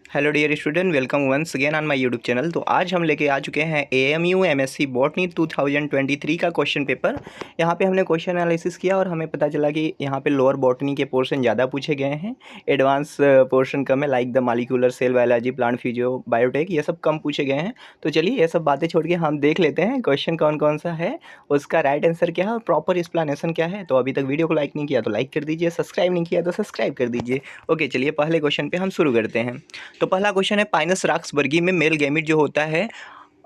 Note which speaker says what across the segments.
Speaker 1: Hello dear student, welcome once again on my YouTube channel. तो आज हम लेके आ चुके हैं एएमयू एमएससी बॉटनी 2023 का क्वेश्चन पेपर। यहाँ पे हमने क्वेश्चन एनालिसिस किया और हमें पता चला कि यहाँ पे लोअर बॉटनी के पोर्शन ज़्यादा पूछे गए हैं, एडवांस पोर्शन कम है, like the molecular cell biology, plant physio, biotech, ये सब कम पूछे गए हैं। तो चलिए ये सब बातें छोड़ के हम देख लेते हैं क्वेश्चन कौन कौन सा है, उसका राइट आंसर क्या है और प्रॉपर एक्सप्लेनेशन क्या है। तो अभी तक वीडियो को लाइक नहीं किया तो लाइक कर दीजिए, सब्सक्राइब नहीं किया तो सब्सक्राइब कर दीजिए। ओके, चलिए पहले क्वेश्चन पे हम शुरू करते हैं। तो पहला क्वेश्चन है, पाइनस रॉक्सबर्गी में मेल गैमीट जो होता है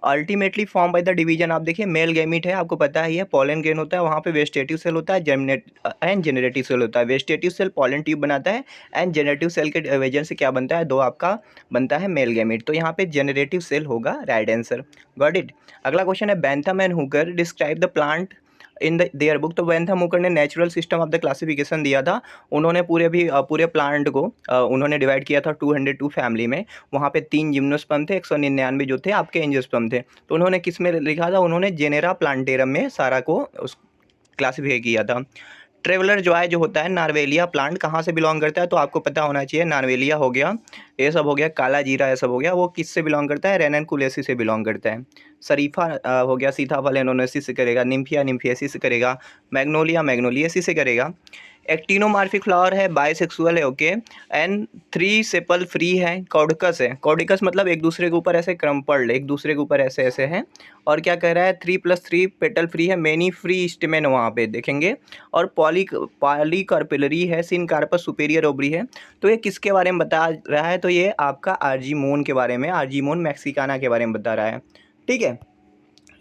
Speaker 1: ultimately form by the division. आप देखिए मेल गैमीट है, आपको पता है ये पॉलन ग्रेन होता है, वहाँ पे वेजिटेटिव सेल होता है, जर्मिनेट एंड जेनरेटिव सेल होता है। वेजिटेटिव सेल पॉलन ट्यूब बनाता है एंड जेनरेटिव सेल के डिवीजन से क्या बनता है, दो आपका बनता है मेल गैमीट। तो यहाँ पे जेनरेटिव सेल होगा राइट आंसर। Got it. अगला क्वेश्चन है, Bentham and Hooker describe the plant in the their book. तो बेंथम हुकर ने natural system of the classification दिया था। उन्होंने पूरे प्लांट को उन्होंने डिवाइड किया था 202 फैमिली में। वहाँ पे 3 जिम्नोस्पर्म थे, 199 जो थे आपके एंजियोस्पर्म थे। तो उन्होंने किस में लिखा था, उन्होंने जेनेरा प्लांटेरम में सारा को उस क्लासीफाई किया था। ट्रेवलर जॉय जो होता है, नार्वेलिया प्लांट कहाँ से बिलोंग करता है, तो आपको पता होना चाहिए। नार्वेलिया हो गया, ये सब हो गया, काला जीरा ये सब हो गया, वो किससे बिलोंग करता है, रेननकुलेसी से बिलोंग करता है। शरीफा हो गया, सीताफल एनोनेसी से करेगा, निम्फिया निम्फियेसी से करेगा, मैग्नोलिया मैग्नोलियेसी से करेगा। एक्टिनोमार्फिक फ्लावर है, बाइसेक्सुअल है, ओके। एंड 3 सेपल फ्री है, कॉर्डिकस है। कॉर्डिकस मतलब एक दूसरे के ऊपर ऐसे क्रम्पल्ड, एक दूसरे के ऊपर ऐसे ऐसे हैं। और क्या कह रहा है, 3+3 पेटल फ्री है, मेनी फ्री स्टेमेन वहाँ पे देखेंगे। और पॉलीकार्पेलरी है, सिनकार्पस सुपेरियर ओवरी है। तो ये किसके बारे में बता रहा है, तो ये आपका आर्जीमोन के बारे में, आर्जीमोन मैक्सिकाना के बारे में बता रहा है। ठीक है,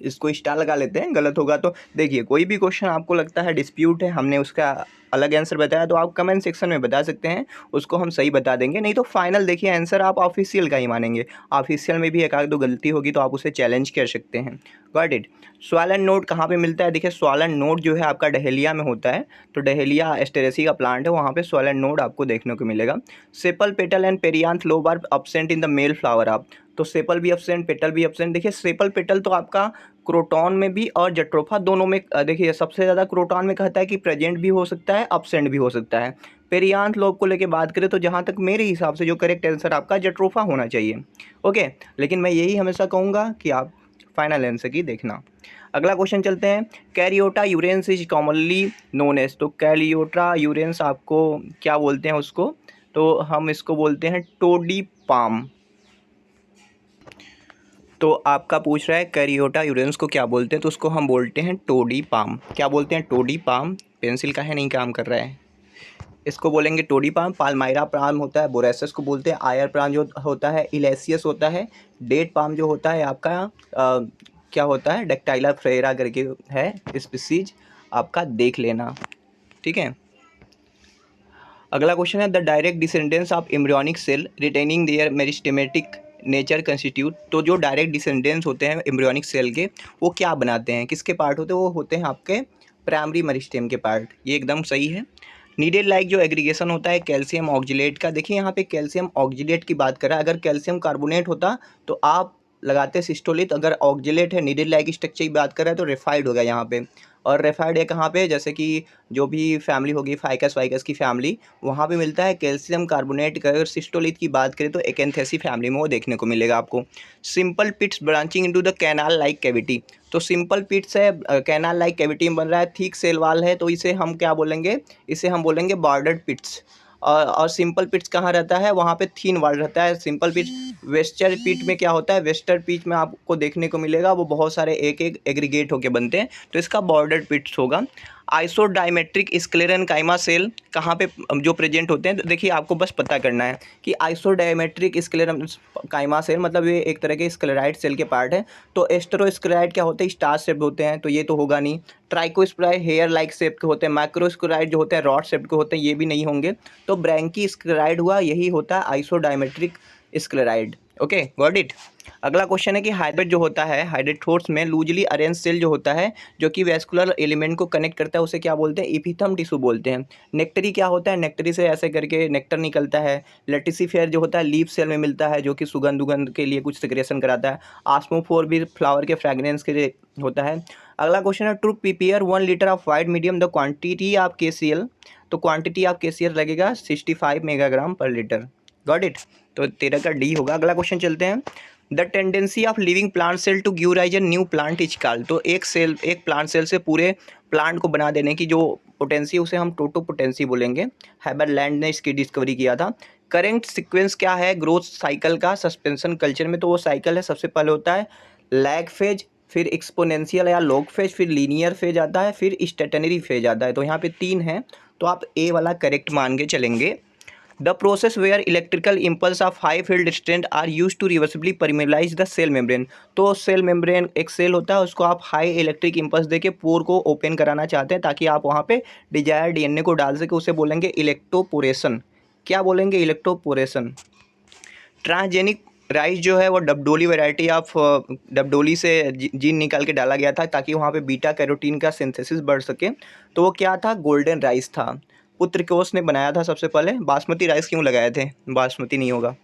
Speaker 1: इसको स्टार लगा लेते हैं, गलत होगा तो देखिए कोई भी क्वेश्चन आपको लगता है डिस्प्यूट है, हमने उसका अलग आंसर बताया तो आप कमेंट सेक्शन में बता सकते हैं, उसको हम सही बता देंगे। नहीं तो फाइनल देखिए आंसर आप ऑफिशियल का ही मानेंगे। ऑफिशियल में भी एक आध दो गलती होगी तो आप उसे चैलेंज कर सकते हैं। Got it. स्वालन नोड कहाँ पे मिलता है, देखिए स्वालन नोड जो है आपका डहेलिया में होता है। तो डहेलिया एस्टेरेसी का प्लांट है, वहाँ पे स्वालन नोड आपको देखने को मिलेगा। Sepal petal and perianth lobe are absent in the male flower आप। तो सेपल भी अब्सेंट, पेटल भी अब्सेंट। देखिए सेपल पेटल तो आपका क्रोटॉन में भी और जट्रोफा दोनों में देखिए सबसे ज़्यादा क्रोटॉन में कहता है कि प्रेजेंट भी हो सकता है, अब्सेंट भी हो सकता है। पेरियांथ लोब को लेके बात करें तो जहाँ तक मेरे हिसाब से जो करेक्ट आंसर आपका जट्रोफा होना चाहिए। ओके, लेकिन मैं यही हमेशा कहूँगा कि आप फाइनल आंसर की देखना। अगला क्वेश्चन चलते हैं, Caryota urens is commonly known as. तो कैरियोटा यूरेंस आपको क्या बोलते हैं उसको, तो हम इसको बोलते हैं टोडी पाम। तो आपका पूछ रहा है कैरियोटा यूरेंस को क्या बोलते हैं, तो उसको हम बोलते हैं टोडी पाम। क्या बोलते हैं, टोडी पाम। पेंसिल का है नहीं काम कर रहा है, इसको बोलेंगे टोडी पाम। पाल्माइरा पाम होता है, बोरेसस को बोलते हैं। आयर पाम जो होता है, इलेसियस होता है। डेट पाम जो होता है आपका क्या होता है, डेक्टाइला फ्रेरा करके है स्पीसीज, आपका देख लेना। ठीक है। अगला क्वेश्चन है, the direct descendants of embryonic cell retaining their meristematic nature constitute. तो जो डायरेक्ट डिसेंडेंट्स होते हैं एम्ब्रियोनिक सेल के, वो क्या बनाते हैं, किसके पार्ट होते हैं, वो होते हैं आपके प्राइमरी मेरिस्टेम के पार्ट। ये एकदम सही है। नीडेड लाइक जो एग्रीगेशन होता है कैल्शियम ऑक्जिलेट का, देखिए यहाँ पे कैल्शियम ऑक्जिलेट की बात कर रहा है। अगर कैल्शियम कार्बोनेट होता तो आप लगाते सिस्टोलिथ, अगर ऑक्जिलेट है, नीडेड लाइक स्ट्रक्चर की बात कर रहा है तो रेफाइड होगा यहाँ पे। और रेफाइड है कहाँ पे, जैसे कि जो भी फैमिली होगी फाइकस वाइकस की फैमिली, वहाँ पे मिलता है कैल्शियम कार्बोनेट का। अगर सिस्टोलिथ की बात करें तो एकेंथेसी फैमिली में वो देखने को मिलेगा आपको। Simple pits branching into the canal like cavity. तो सिंपल पिट्स है, कैनाल लाइक कैविटी में बन रहा है, थिक सेल वाल है, तो इसे हम क्या बोलेंगे, इसे हम बोलेंगे बॉर्डर्ड पिट्स। और सिंपल पिट्स कहाँ रहता है, वहाँ पे थीन वाल रहता है। सिंपल पिट्स वेस्टर पिट में क्या होता है, वेस्टर पिट में आपको देखने को मिलेगा वो बहुत सारे एक एक एग्रीगेट होके बनते हैं, तो इसका बॉर्डर्ड पिट्स होगा। आइसोडायमेट्रिक स्क्लेरेनकाइमा सेल कहाँ पे जो प्रेजेंट होते हैं, तो देखिए आपको बस पता करना है कि आइसोडायमेट्रिक स्क्लेरेनकाइमा सेल मतलब ये एक तरह के स्क्लेराइड सेल के पार्ट है। तो एस्टेरोस्क्लेराइड क्या होते हैं, स्टार शेप्ड होते हैं, तो ये तो होगा नहीं। ट्राइकोस्क्लेराइड हेयर लाइक शेप के होते हैं। माइक्रोस्क्लेराइड जो होते हैं रॉड शेप के होते हैं, ये भी नहीं होंगे। तो ब्रैंकी स्क्लेराइड हुआ, यही होता है isodiametric sclereid. Okay, got it. अगला क्वेश्चन है कि हाइड्रेट जो होता है, हाइड्रेटोर्स में लूजली अरेंज सेल जो होता है, जो कि वैस्कुलर एलिमेंट को कनेक्ट करता है, उसे क्या बोलते हैं, इपिथम टिश्यू बोलते हैं। नेक्टरी क्या होता है, नेक्टरी से ऐसे करके नेक्टर निकलता है। लेटिसिफेयर जो होता है लीफ सेल में मिलता है, जो कि सुगंध उगंध के लिए कुछ सिक्रेशन कराता है। आस्मोफोर भी फ्लावर के फ्रेगनेंस के लिए होता है। अगला क्वेश्चन है, to prepare 1 litre of white medium the quantity of KCl। तो क्वांटिटी ऑफ KCl लगेगा 65 मेगाग्राम पर लीटर। Got it. तो 13 का डी होगा। अगला क्वेश्चन चलते हैं। The tendency of living plant cell to give rise a new plant is called. तो एक प्लांट सेल से पूरे प्लांट को बना देने की जो पोटेंसी उसे हम टोटोपोटेंसी बोलेंगे। हैबरलैंड ने इसकी डिस्कवरी किया था। करेंट सीक्वेंस क्या है ग्रोथ साइकिल का सस्पेंशन कल्चर में? तो वो साइकिल है, सबसे पहले होता है लैग फेज, फिर एक्सपोनेंशियल या लॉग फेज, फिर लीनियर फेज आता है, फिर स्टेटनरी फेज आता है। तो यहाँ पे 3 है, तो आप ए वाला करेक्ट मान के चलेंगे। The process where electrical impulse of high field strength are use to reversibly permeabilise the cell membrane. तो सेल मेम्ब्रेन एक सेल होता है, उसको आप हाई इलेक्ट्रिक इम्पल्स देके पोर को ओपन कराना चाहते हैं ताकि आप वहाँ पे डिजायर डीएनए को डाल सके, उसे बोलेंगे इलेक्ट्रोपोरेशन। क्या बोलेंगे? इलेक्ट्रोपोरेशन। ट्रांसजेनिक राइस जो है वो डबडोली वैरायटी ऑफ डबडोली से जीन निकाल के डाला गया था ताकि वहाँ पे बीटा कैरोटीन का सिंथेसिस बढ़ सके। तो वो क्या था? गोल्डन राइस था। पुत्रकोश ने बनाया था सबसे पहले। बासमती राइस क्यों लगाए थे? बासमती नहीं होगा।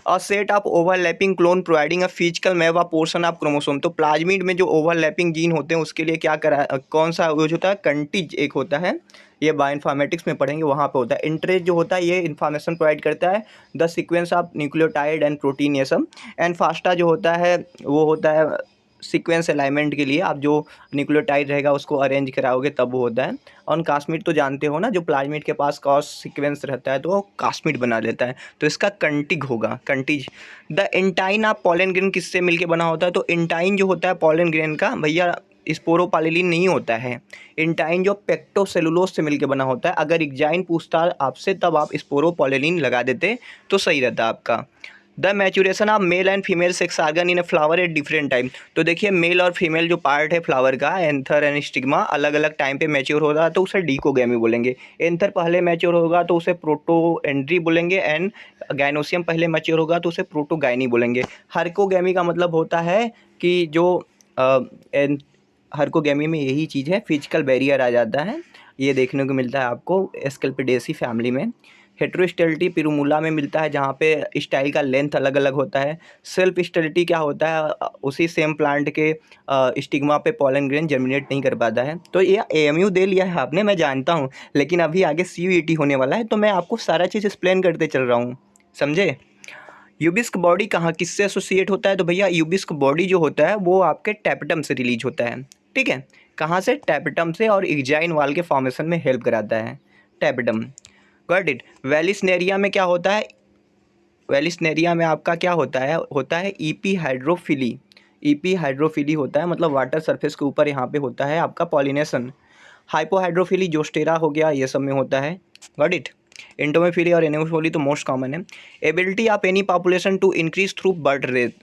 Speaker 1: A set of overlapping clone providing a physical map of portion of chromosome. तो प्लाज्मिड में जो ओवरलैपिंग जीन होते हैं उसके लिए क्या करा कौन सा यूज होता है? कंटिज एक होता है, ये बायोइन्फॉर्मेटिक्स में पढ़ेंगे, वहाँ पे होता है। इंटरेस्ट जो होता है ये इन्फॉर्मेशन प्रोवाइड करता है the sequence of nucleotide and protein, ये सब। एंड फास्टा जो होता है वो होता है सीक्वेंस अलाइनमेंट के लिए, आप जो न्यूक्लियोटाइड रहेगा उसको अरेंज कराओगे तब वो होता है। और कास्मिड तो जानते हो ना, जो प्लाज्मिड के पास क्रॉस सीक्वेंस रहता है तो वो कास्मिड बना लेता है, तो इसका कंटिग होगा, कंटिज। The intine of pollen grain किससे मिलके बना होता है? तो इंटाइन जो होता है पॉलन ग्रेन का भैया स्पोरोपालिलीन नहीं होता है। इंटाइन जो पेक्टोसेलुलोज से मिलके बना होता है। अगर इग्जाइन पूछता आपसे तब आप स्पोरोपालिलीन लगा देते तो सही रहता आपका। The maturation of male and female sex organ in a flower at different time. तो देखिए मेल और फीमेल जो पार्ट है फ्लावर का, एंथर एंड स्टिग्मा, अलग अलग टाइम पे मैच्योर होगा तो उसे डिकोगैमी बोलेंगे। एंथर पहले मैच्योर होगा तो उसे प्रोटोएंड्री बोलेंगे, एंड गाइनोसियम पहले मैच्योर होगा तो उसे प्रोटोगाइनी बोलेंगे। हर्कोगैमी का मतलब होता है कि जो हर्कोगैमी में यही चीज़ है, फिजिकल बैरियर आ जाता है, ये देखने को मिलता है आपको एस्कल्पिडेसी फैमिली में। हेट्रोस्टेलिटी पिरूमुला में मिलता है जहाँ पे स्टाइल का लेंथ अलग अलग होता है। सेल्फ स्टेलिटी क्या होता है? उसी सेम प्लांट के स्टिग्मा पे पॉलन ग्रेन जर्मिनेट नहीं कर पाता है। तो ये एएमयू दे लिया है आपने, मैं जानता हूँ, लेकिन अभी आगे सीयूईटी होने वाला है तो मैं आपको सारा चीज़ एक्सप्लेन करते चल रहा हूँ, समझे? यूबिस्क बॉडी कहाँ किससे एसोसिएट होता है? तो भैया यूबिस्क बॉडी जो होता है वो आपके टैपेटम से रिलीज होता है, ठीक है। कहाँ से? टैपेटम से, और इग्जाइन वाल के फॉर्मेशन में हेल्प कराता है टैपेटम। Got it. वेलिस्नेरिया में क्या होता है? वेलिस्नेरिया में आपका क्या होता है? होता है ईपी हाइड्रोफिली। ईपी हाइड्रोफिली होता है, मतलब वाटर सरफेस के ऊपर यहाँ पे होता है आपका पॉलिनेशन। हाइपोहाइड्रोफिली जोस्टेरा हो गया, ये सब में होता है। Got it. एंटोमोफिली और एनेमोफिली तो मोस्ट कॉमन है। Ability of any population to increase through birth rate.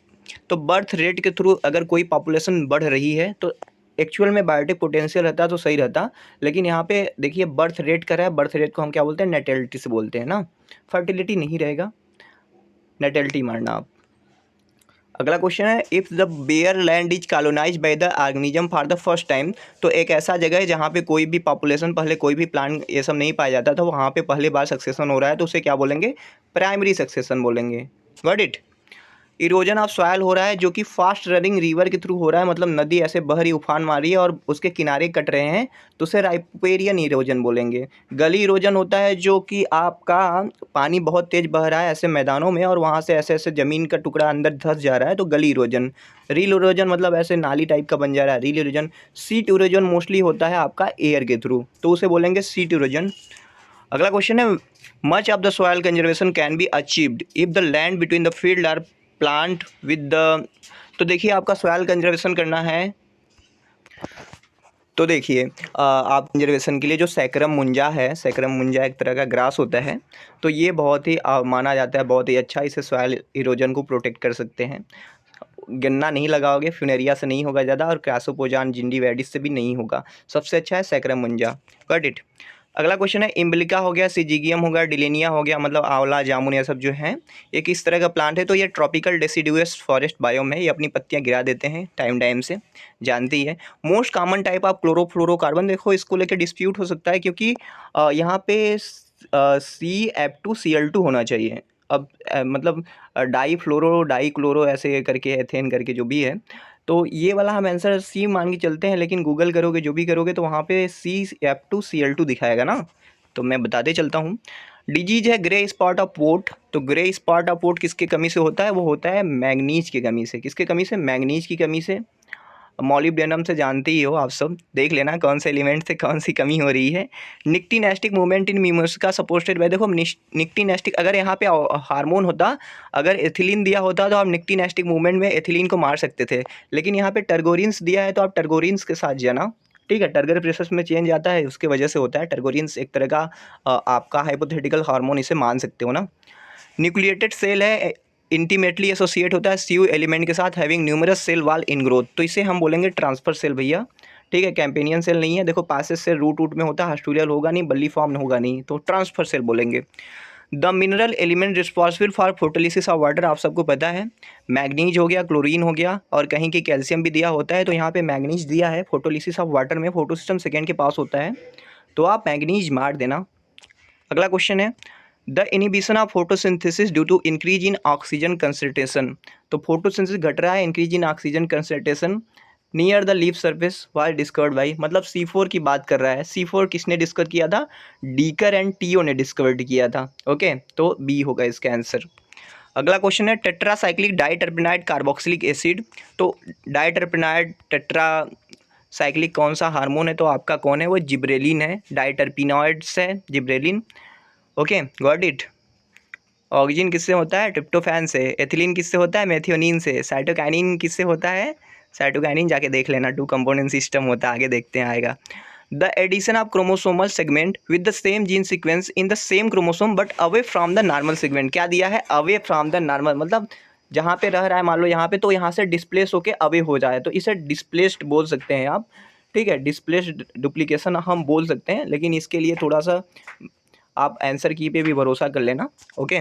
Speaker 1: तो बर्थ रेट के थ्रू अगर कोई पॉपुलेशन बढ़ रही है तो एक्चुअल में बायोटिक पोटेंशियल रहता तो सही रहता, लेकिन यहाँ पे देखिए बर्थ रेट कर रहा है। बर्थ रेट को हम क्या बोलते हैं? नेटेलिटी से बोलते हैं ना, फर्टिलिटी नहीं रहेगा, नेटेलिटी मारना आप। अगला क्वेश्चन है, if the bare land is colonise by the organism for the first time. तो एक ऐसा जगह है जहाँ पे कोई भी पॉपुलेशन, पहले कोई भी प्लांट ये सब नहीं पाया जाता था, वहाँ पे पहली बार सक्सेशन हो रहा है तो उसे क्या बोलेंगे? प्राइमरी सक्सेशन बोलेंगे। Got it. Erosion of soil हो रहा है जो कि फास्ट रनिंग रिवर के थ्रू हो रहा है, मतलब नदी ऐसे बह रही, उफान मार रही है और उसके किनारे कट रहे हैं, तो उसे राइपेरियन इरोजन बोलेंगे। गली इरोजन होता है जो कि आपका पानी बहुत तेज बह रहा है ऐसे मैदानों में और वहाँ से ऐसे ऐसे ज़मीन का टुकड़ा अंदर धंस जा रहा है, तो गली इरोजन। रील इरोजन मतलब ऐसे नाली टाइप का बन जा रहा है, rill erosion. Sheet erosion mostly होता है आपका एयर के थ्रू, तो उसे बोलेंगे सीट इरोजन। अगला क्वेश्चन है, much of the soil conservation can be achieved if the land between the field are plant with the. तो देखिए आपका सॉयल कंजर्वेशन करना है, तो देखिए आप कंजर्वेशन के लिए जो सैकरम मुंजा है, सैकरम मुंजा एक तरह का ग्रास होता है, तो ये बहुत ही माना जाता है बहुत ही अच्छा, इसे सॉयल इरोजन को प्रोटेक्ट कर सकते हैं। गन्ना नहीं लगाओगे, फ्यूनेरिया से नहीं होगा ज़्यादा, और क्रासोपोजान जिंडीवैडिस से भी नहीं होगा, सबसे अच्छा है सैकरम मुंजा। Got it. अगला क्वेश्चन है, इम्बिलिका हो गया, सिजिगियम हो गया, डिलेनिया हो गया, मतलब आंवला जामुन ये सब जो है, ये किस तरह का प्लांट है? तो ये ट्रॉपिकल डेसिडुअस फॉरेस्ट बायोम है, ये अपनी पत्तियां गिरा देते हैं टाइम टाइम से, जानते ही है। Most common type of chlorofluorocarbon, देखो इसको लेकर डिस्प्यूट हो सकता है क्योंकि यहाँ पे CF2Cl2 होना चाहिए। अब मतलब डाई फ्लोरो डाई क्लोरो ऐसे करके एथेन करके जो भी है, तो ये वाला हम आंसर सी मान के चलते हैं, लेकिन गूगल करोगे जो भी करोगे तो वहाँ पे CF2Cl2 दिखाएगा ना, तो मैं बताते चलता हूँ। डिजीज है ग्रे स्पॉट ऑफ वोट, तो ग्रे स्पॉट ऑफ वोट किसके कमी से होता है? वो होता है मैग्नीज की कमी से। किसके कमी से? मैग्नीज की कमी से। मॉलिब्डेनम से जानते ही हो आप सब, देख लेना कौन से एलिमेंट से कौन सी कमी हो रही है। निक्टिनेस्टिक मूवमेंट इन मिमोसिका सपोर्टेड बाय, देखो निक्टिनेस्टिक, अगर यहाँ पे हार्मोन होता, अगर एथिलीन दिया होता तो आप निक्टिनेस्टिक मूवमेंट में एथिलीन को मार सकते थे, लेकिन यहाँ पे टर्गोरिन्स दिया है तो आप टर्गोरिन्स के साथ जाना। ठीक है, टर्गर प्रोसेस में चेंज आता है, उसके वजह से होता है। टर्गोरिन्स एक तरह का आपका हाइपोथेटिकल हार्मोन, इसे मान सकते हो ना। न्यूक्लिएटेड सेल है, इंटीमेटली एसोसिएट होता है सीयू एलिमेंट के साथ, having numerous cell wall in growth, तो इसे हम बोलेंगे ट्रांसफर सेल भैया। ठीक है, कैंपेनियन सेल नहीं है, देखो पासेस से रूट में होता है, हास्टूरियल होगा नहीं, बल्ली फॉर्म होगा नहीं, तो ट्रांसफर सेल बोलेंगे। The mineral element responsible for photolysis of water, आप सबको पता है, मैग्नीज हो गया, क्लोरीन हो गया, और कहीं की कैल्शियम भी दिया होता है, तो यहाँ पे मैग्नीज दिया है। फोटोलिसिस ऑफ वाटर में फोटो सिस्टम सेकेंड के पास होता है, तो आप मैग्नीज मार देना। अगला क्वेश्चन है, the inhibition of photosynthesis due to increase in oxygen concentration, तो फोटोसिंथेसिस घट रहा है, increase in oxygen concentration near the leaf surface was discovered by, मतलब C4 की बात कर रहा है। C4 किसने डिस्कवर किया था? डीकर एंड टीओ ने डिस्कवर्ड किया था। ओके, तो बी होगा इसका आंसर। अगला क्वेश्चन है, टेट्रासाइक्लिक डाइटरपेनाइड कार्बोक्सिलिक एसिड, तो डाइटरपेनाइड टेट्रा साइक्लिक कौन सा हार्मोन है? तो आपका कौन है? वो जिब्रेलिन है, डाइटरपिनॉइड्स है gibberellin. Okay, got it. Oxygen किससे होता है? ट्रिप्टोफैन से। एथिलीन किससे होता है? मेथियोनिन से। साइटोकाइनिन किससे होता है? साइटोकाइनिन जाके देख लेना, 2 कंपोनेंट सिस्टम होता है, आगे देखते हैं आएगा। The addition of chromosomal segment with the same gene sequence in the same chromosome but away from the normal segment, क्या दिया है? अवे फ्रॉम द नॉर्मल, मतलब जहाँ पे रह रहा है मान लो यहाँ पे, तो यहाँ से डिस्प्लेस होके अवे हो जाए, तो इसे डिस्प्लेस्ड बोल सकते हैं आप। ठीक है, डिस्प्लेस्ड डुप्लीकेशन हम बोल सकते हैं, लेकिन इसके लिए थोड़ा सा आप आंसर की पे भी भरोसा कर लेना। ओके,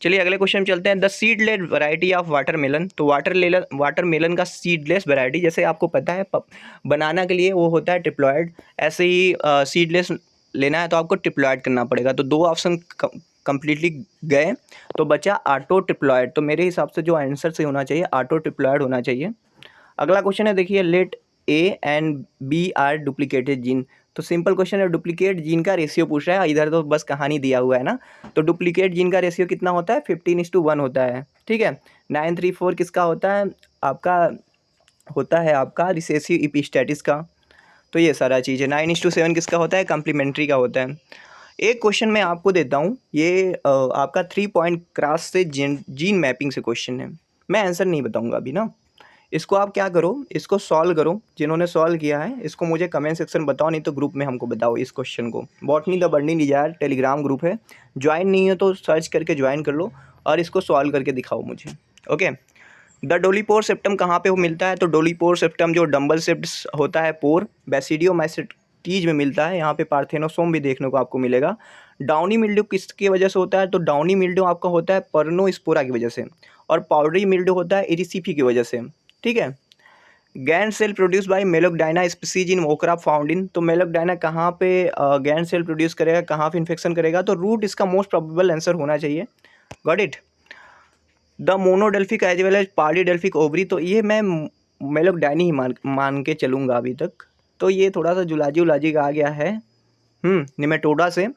Speaker 1: चलिए अगले क्वेश्चन चलते हैं। The seedless variety of watermelon, तो वाटरमेलन का सीडलेस वैरायटी, जैसे आपको पता है बनाना के लिए वो होता है ट्रिप्लॉयड, ऐसे ही सीडलेस लेना है तो आपको ट्रिप्लॉयड करना पड़ेगा, तो 2 ऑप्शन कंप्लीटली गए, तो बचा ऑटो ट्रिप्लॉयड, तो मेरे हिसाब से जो आंसर से होना चाहिए ऑटो ट्रिप्लॉयड होना चाहिए। अगला क्वेश्चन है, देखिए, let A and B are duplicated gene, तो सिंपल क्वेश्चन है, डुप्लीकेट जीन का रेशियो पूछ रहा है, इधर तो बस कहानी दिया हुआ है ना, तो डुप्लीकेट जीन का रेशियो कितना होता है? 15:1 होता है। ठीक है, 934 किसका होता है? आपका होता है आपका रिसेसिव इपिस्टेटिस का, तो ये सारा चीज़ है। 9:7 किसका होता है? कम्प्लीमेंट्री का होता है। एक क्वेश्चन मैं आपको देता हूँ, ये आपका 3 पॉइंट क्रॉस से जीन मैपिंग से क्वेश्चन है, मैं आंसर नहीं बताऊँगा अभी ना, इसको आप क्या करो, इसको सॉल्व करो, जिन्होंने सॉल्व किया है इसको मुझे कमेंट सेक्शन बताओ, नहीं तो ग्रुप में हमको बताओ इस क्वेश्चन को। Botany the burning desire Telegram group है, ज्वाइन नहीं है तो सर्च करके ज्वाइन कर लो और इसको सॉल्व करके दिखाओ मुझे। ओके, द डोलीपोर सेप्टम कहाँ पे मिलता है? तो डोलीपोर सेप्टम जो डम्बल शेप्ड होता है पोर, बैसिडियोमाइसेटीज में मिलता है, यहाँ पे पार्थेनोसोम भी देखने को आपको मिलेगा। डाउनी मिल्ड्यू किसकी वजह से होता है? तो डाउनी मिल्ड्यू आपका होता है पर्नोस्पोरा की वजह से, और पाउडरी मिल्ड्यू होता है इरिसिफी की वजह से। ठीक है, giant cell produce by Meloidogyne species in मोकरा फाउंड इन, तो मेलोकडाइना कहाँ पे गैंड सेल प्रोड्यूस करेगा, कहाँ पे इन्फेक्शन करेगा? तो रूट इसका मोस्ट प्रोबेबल आंसर होना चाहिए। Got it. The monadelphic as well as polyadelphic ovary, तो ये मैं मेलोकडाइनी ही मान के चलूँगा अभी तक, तो ये थोड़ा सा जुलाजी उलाजी का आ गया है निमेटोडा से,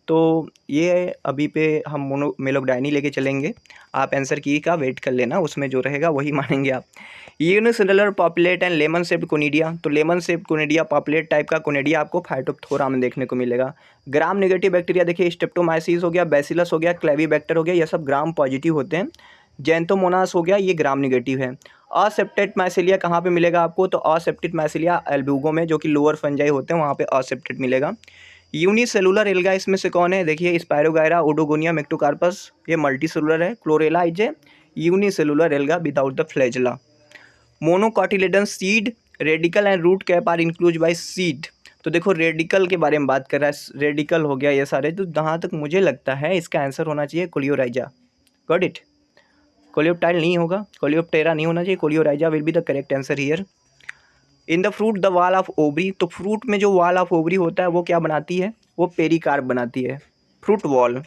Speaker 1: तो ये अभी पे हम मेलोकडाइनी लेके चलेंगे। आप आंसर की का वेट कर लेना, उसमें जो रहेगा वही मानेंगे आप। Unicellular populate and lemon shaped conidia, तो lemon shaped conidia populate type का कोनिडिया आपको फाइटोप्थोरा में देखने को मिलेगा। ग्राम नेगेटिव बैक्टीरिया, देखिए स्ट्रेप्टोमाइसिस हो गया, बैसिलस हो गया, क्लेवीबैक्टर हो गया, ये सब ग्राम पॉजिटिव होते हैं। जेंथोमोनास हो गया, ये ग्राम नेगेटिव है। असेप्टेड माइसिलिया कहाँ पे मिलेगा आपको? तो असेप्टेड माइसिलिया एल्ब्यूगो में, जो कि लोअर फंजाई होते हैं वहाँ पे असेप्टेड मिलेगा। यूनिसेलुलर एल्गा इसमें से कौन है? देखिए स्पायरोगायरा, ओडोगोनिया, मेक्टोकार्पस, ये मल्टीसेलुलर है। Chlorella is a unicellular alga without the flagella. Monocotyledon seed, radicle and root cap are include by seed, तो देखो रेडिकल के बारे में बात कर रहा है, रेडिकल हो गया ये सारे, तो जहाँ तक मुझे लगता है इसका आंसर होना चाहिए कोलियोराइजा। Got it. कोलियोप्टाइल नहीं होगा, कोलियोप्टेरा नहीं होना चाहिए, coleorhiza will be the correct answer here. In the fruit the wall of ovary, तो फ्रूट में जो वाल ऑफ ओवरी होता है वो क्या बनाती है? वो पेरिकार्प बनाती है, fruit wall.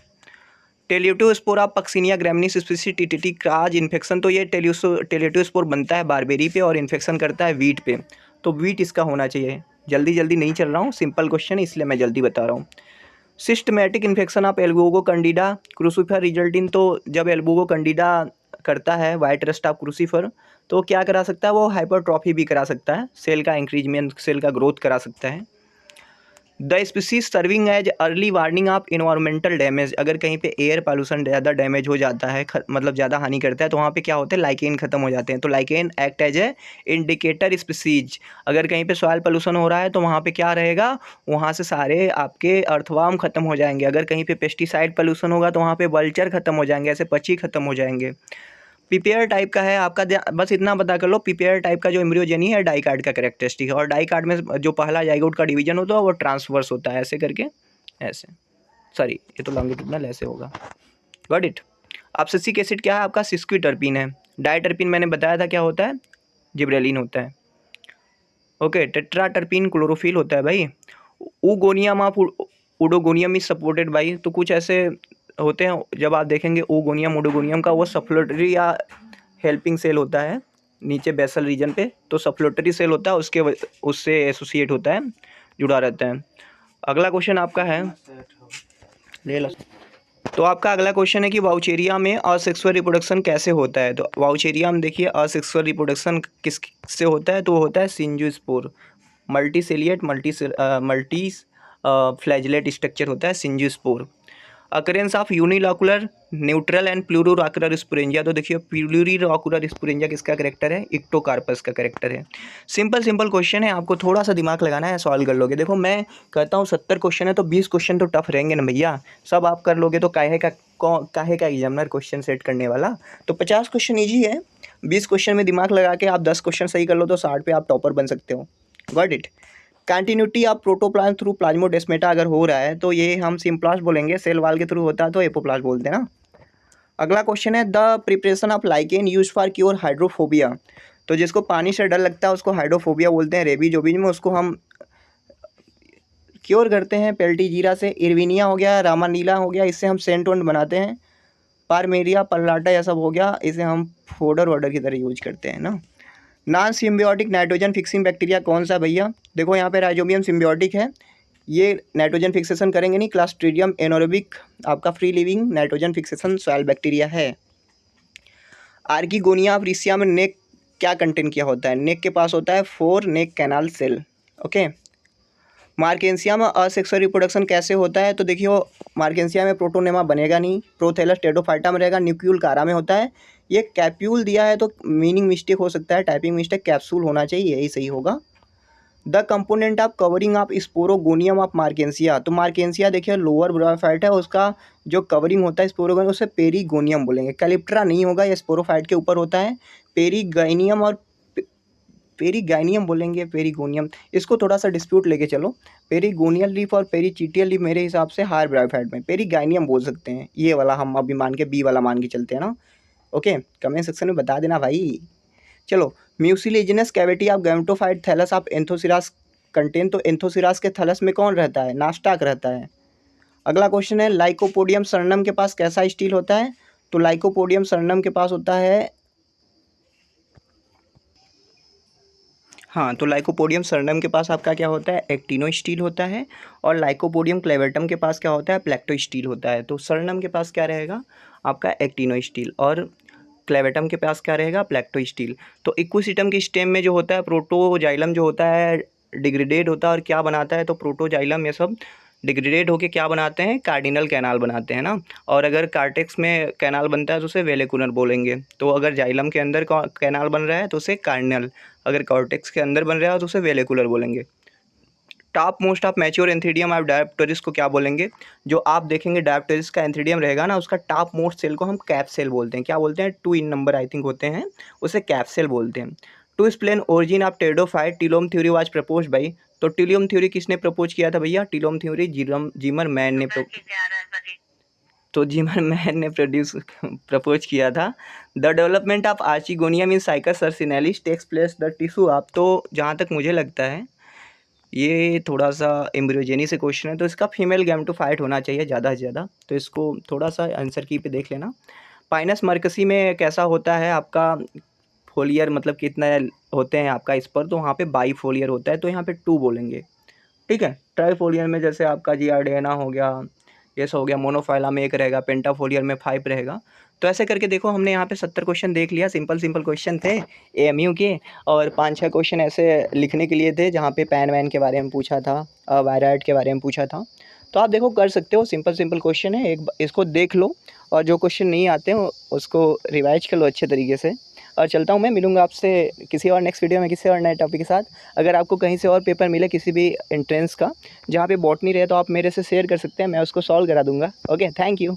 Speaker 1: Teleutospora Puccinia graminis species T T T cause infection, तो ये टेलियोटोस्पोर बनता है बारबेरी पे और इन्फेक्शन करता है वीट पे, तो वीट इसका होना चाहिए। जल्दी जल्दी नहीं चल रहा हूँ, सिंपल क्वेश्चन इसलिए मैं जल्दी बता रहा हूँ। Systematic infection of Albugo candida crucifer result in, तो जब एल्बुगो कैंडिडा करता है वाइट रस्ट ऑफ क्रूसिफर तो क्या करा सकता है, वो हाइपरट्रॉफी भी करा सकता है, सेल का इंक्रीजमेंट, सेल का ग्रोथ करा सकता है। The species serving as early warning of environmental damage, अगर कहीं पे एयर पॉल्यूशन ज़्यादा डैमेज हो जाता है, मतलब ज़्यादा हानि करता है, तो वहाँ पे क्या होता है, लाइकेन खत्म हो जाते हैं। तो lichen act as a indicator species, अगर कहीं पे सॉइल पोल्यूशन हो रहा है तो वहाँ पे क्या रहेगा, वहाँ से सारे आपके अर्थवार्म खत्म हो जाएंगे। अगर कहीं पे पेस्टिसाइड पोल्यूशन होगा तो वहाँ पे वल्चर खत्म हो जाएंगे, ऐसे पक्षी खत्म हो जाएंगे। पीपेयर टाइप का है आपका, बस इतना पता कर लो, पीपेयर टाइप का जो एम्ब्रियोजेनी है डाइकार्ड का कैरेक्टरिस्टिक है, और डाइकार्ड में जो पहला जाइगोट का डिवीजन होता है वो ट्रांसवर्स होता है, ऐसे करके, ऐसे, सॉरी ये तो लॉन्गिट्यूडनल ऐसे होगा। Got it. अब सिस्टिक एसिड क्या है आपका, सिस्क्विटर्पिन है। डायटर्पिन मैंने बताया था क्या होता है, जिब्रेलिन होता है। ओके, टेट्राटर्पिन क्लोरोफिल होता है भाई। Oogonium of oedogonium is supported by, तो कुछ ऐसे होते हैं, जब आप देखेंगे ऊगोनियम उडोगोनियम का, वो सफ्लोटरी या हेल्पिंग सेल होता है नीचे बेसल रीजन पे, तो सफ्लोटरी सेल होता है, उससे एसोसिएट होता है, जुड़ा रहता है। अगला क्वेश्चन आपका है, ले लो। तो आपका अगला क्वेश्चन है कि वाउचेरिया में असेक्सुअल रिप्रोडक्शन कैसे होता है। तो वाउचेरिया में देखिए असेक्सुअल रिप्रोडक्शन किससे होता है, तो वो होता है synzoospore, multiciliate multi flagellate structure होता है synzoospore. Occurrence of unilocular neutral and plurilocular sporangia, तो देखिए प्लूरोरॉकुलर स्पोरेंजिया किसका करेक्टर है, इक्टोकार्पस का करेक्टर है। सिंपल क्वेश्चन है, आपको थोड़ा सा दिमाग लगाना है, सॉल्व कर लोगे। देखो मैं कहता हूँ 70 क्वेश्चन है तो 20 क्वेश्चन तो टफ रहेंगे ना भैया, सब आप कर लोगे तो काहे का एग्जामिनर क्वेश्चन सेट करने वाला। तो 50 क्वेश्चन ईजी है, 20 क्वेश्चन में दिमाग लगा के आप 10 क्वेश्चन सही कर लो तो 60 पे आप टॉपर बन सकते हो। Got it. Continuity of protoplasm through plasmodesmata अगर हो रहा है तो ये हम सिम्प्लास्ट बोलेंगे, सेल वाल के थ्रू होता है तो एपोप्लास्ट बोलते हैं ना। अगला क्वेश्चन है the preparation of lichen use for cure hydrophobia, तो जिसको पानी से डर लगता है उसको हाइड्रोफोबिया बोलते हैं। रेबीज ओबीज में उसको हम क्योर करते हैं पेल्टीजीरा से। इरविनिया हो गया, रामानीला हो गया, इससे हम सेंट वेंट बनाते हैं। पारमेरिया पल्लाटा यह सब हो गया, इसे हम फोडर वोडर की तरह यूज करते हैं ना। Non symbiotic nitrogen fixing bacteria कौन सा भैया, देखो यहाँ पे राइजोबियम सिम्बियोटिक है, ये नाइट्रोजन फिक्सेशन करेंगे नहीं। क्लास्ट्रीडियम एनोरोबिक आपका free living nitrogen fixation soil bacteria है। आर्किगोनिया ऑफ रिसिया में नेक क्या कंटेन किया होता है, नेक के पास होता है 4 नेक कैनाल सेल। ओके। मार्केंसिया में असेक्सुअल रिप्रोडक्शन कैसे होता है, तो देखिए मार्केंसिया में प्रोटोनेमा बनेगा नहीं, प्रोथेलस टेडोफाइटा में रहेगा, न्यूक्लियल कारा में होता है। ये कैप्यूल दिया है तो मीनिंग मिस्टेक हो सकता है, टाइपिंग मिस्टेक, कैप्सूल होना चाहिए, यही सही होगा। The component of covering of sporogonium of मार्केंसिया, तो मार्केंसिया देखिए लोअर ब्रायोफाइट है, उसका जो कवरिंग होता है स्पोरोगोनियम उसे पेरीगोनियम बोलेंगे। कैलिप्ट्रा नहीं होगा, ये स्पोरोफाइट के ऊपर होता है। पेरीगाइनियम और पेरीगाइनियम बोलेंगे, पेरीगोनियम, इसको थोड़ा सा डिस्प्यूट लेके चलो। पेरीगोनियल लीफ और पेरीचिटियल लीफ मेरे हिसाब से हायर ब्रायोफाइट में, पेरीगाइनियम बोल सकते हैं, ये वाला हम अभी मान के बी वाला मान के चलते हैं ना। ओके, कमेंट सेक्शन में बता देना भाई। चलो, mucilaginous cavity of gametophyte thallus of Anthoceros contain, तो एंथोसिरास के थैलस में कौन रहता है, नास्टाक रहता है। अगला क्वेश्चन है लाइकोपोडियम सर्नम के पास कैसा स्टील होता है, तो लाइकोपोडियम सर्नम के पास होता है, हाँ, तो लाइकोपोडियम सर्नम के पास आपका क्या होता है, एक्टिनो स्टील होता है। और लाइकोपोडियम क्लेवेटम के पास क्या होता है, प्लेक्टो स्टील होता है। तो सर्नम के पास क्या रहेगा आपका, एक्टिनो स्टील, और क्लेवेटम के पास क्या रहेगा, प्लेक्टो स्टील। तो इक्विसिटम के स्टेम में जो होता है प्रोटोजाइलम जो होता है डिग्रेडेड होता है और क्या बनाता है, तो प्रोटोजाइलम ये सब डिग्रेडेड होके क्या बनाते हैं, कार्डिनल कैनाल बनाते हैं ना। और अगर कार्टेक्स में कैनाल बनता है तो उसे वेलिकुलर बोलेंगे। तो अगर जाइलम के अंदर कैनाल बन रहा है तो उसे कार्डिनल, अगर कॉर्टेक्स के अंदर बन रहा है तो उसे वेलिकुलर बोलेंगे। Top most of mature antheridium of Dryopteris को क्या बोलेंगे, जो आप देखेंगे डायप्टेरिस का एंथीडियम रहेगा ना, उसका टॉप मोस्ट सेल को हम कैप सेल बोलते हैं। क्या बोलते हैं, 2 इन नंबर आई थिंक होते हैं, उसे कैप सेल बोलते हैं। To explain origin of pteridophyte telome theory was propose by, तो टिलोम थ्योरी किसने प्रपोज किया था भैया, टिलोम थ्योरी जीमर मैन ने तो जीमर मैन ने प्रपोज किया था। The development of archegonium in Cycas circinalis takes place the tissue आप, तो जहाँ तक मुझे लगता है ये थोड़ा सा एम्ब्रियोजेनी से क्वेश्चन है, तो इसका फीमेल गैमेटोफाइट होना चाहिए ज़्यादा से ज़्यादा, तो इसको थोड़ा सा आंसर की पे देख लेना। पाइनस मरकसी में कैसा होता है आपका फोलियर, मतलब कितना होते हैं आपका इस पर, तो वहाँ पे बाई फोलियर होता है, तो यहाँ पे 2 बोलेंगे, ठीक है। ट्राइफोलियर में जैसे आपका जियार्डियाना हो गया, ये सब हो गया, मोनोफाइला में 1 रहेगा, पेंटाफोलियर में 5 रहेगा। तो ऐसे करके देखो हमने यहाँ पे 70 क्वेश्चन देख लिया, सिंपल क्वेश्चन थे एएमयू के, और 5-6 क्वेश्चन ऐसे लिखने के लिए थे जहाँ पे पैन वैन के बारे में पूछा था, वायराइड के बारे में पूछा था। तो आप देखो कर सकते हो, सिंपल क्वेश्चन है, इसको देख लो और जो क्वेश्चन नहीं आते हो उसको रिवाइज कर लो अच्छे तरीके से। और चलता हूँ मैं, मिलूँगा आपसे किसी और नेक्स्ट वीडियो में किसी और नए टॉपिक के साथ। अगर आपको कहीं से और पेपर मिले किसी भी एंट्रेंस का जहाँ पे बॉटनी रहे तो आप मेरे से शेयर कर सकते हैं, मैं उसको सॉल्व करा दूँगा। Okay, thank you.